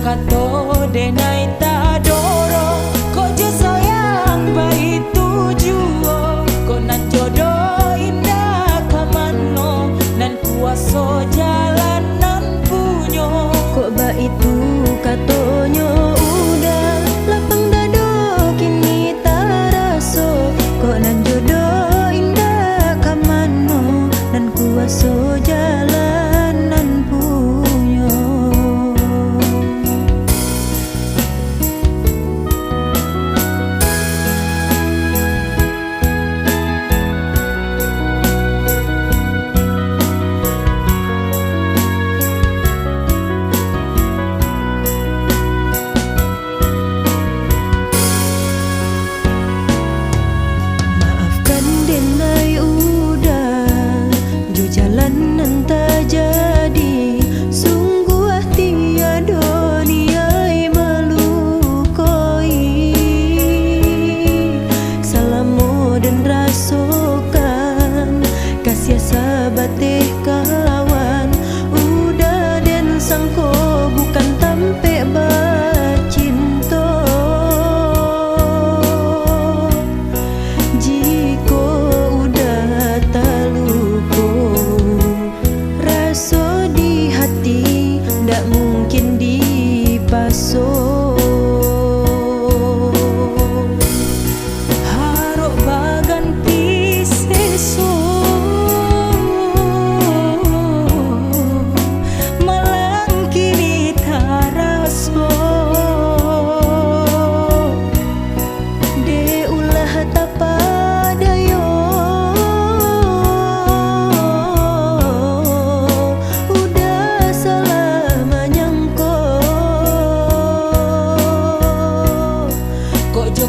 kato denai ta doro, kojo sayang bayi tujuo, ko nan jodoh indah kamano, nan kuaso jalanan punyo. Kok ba itu katonyo udah lapang dado kini taraso, kok nan jodoh indah kamano, nan kuaso jalanan punyo. Jalanan tak jadi, sungguh tiada niai melukoi. Salamo dan rasokan, kasih sahabat kawan, udah dan sangko bukan tampe bercinta. Jiko udah taluko di hati, ndak mungkin dipaso. Harok baganti seso, malang kini taraso. De ulah tapadayo,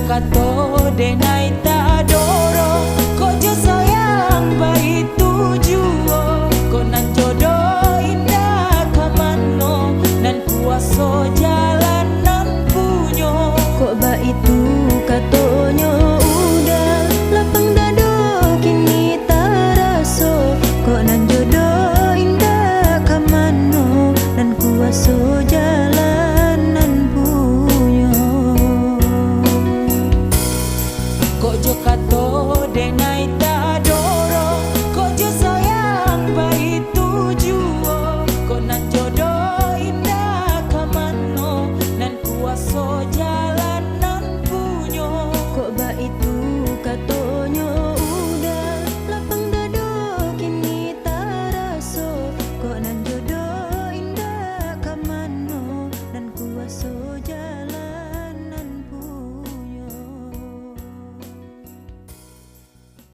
kato denai ta doro, kojo sayang bayi tujuo, ko nan jodoh indah kamano, nan kuaso jalanan punyo. kok ba itu katonyo udah lapang dado kini taraso, kok nan jodoh indah kamano, nan kuaso jalanan punyo. Kojo kato denai ta doro, kojo sayang bayi tujuo, ko nan jodoh indah kamano, nan kuaso jalanan punyo. Kok ba itu katonyo udah lapang dado kini taraso, kok nan jodoh indah kamano, nan kuaso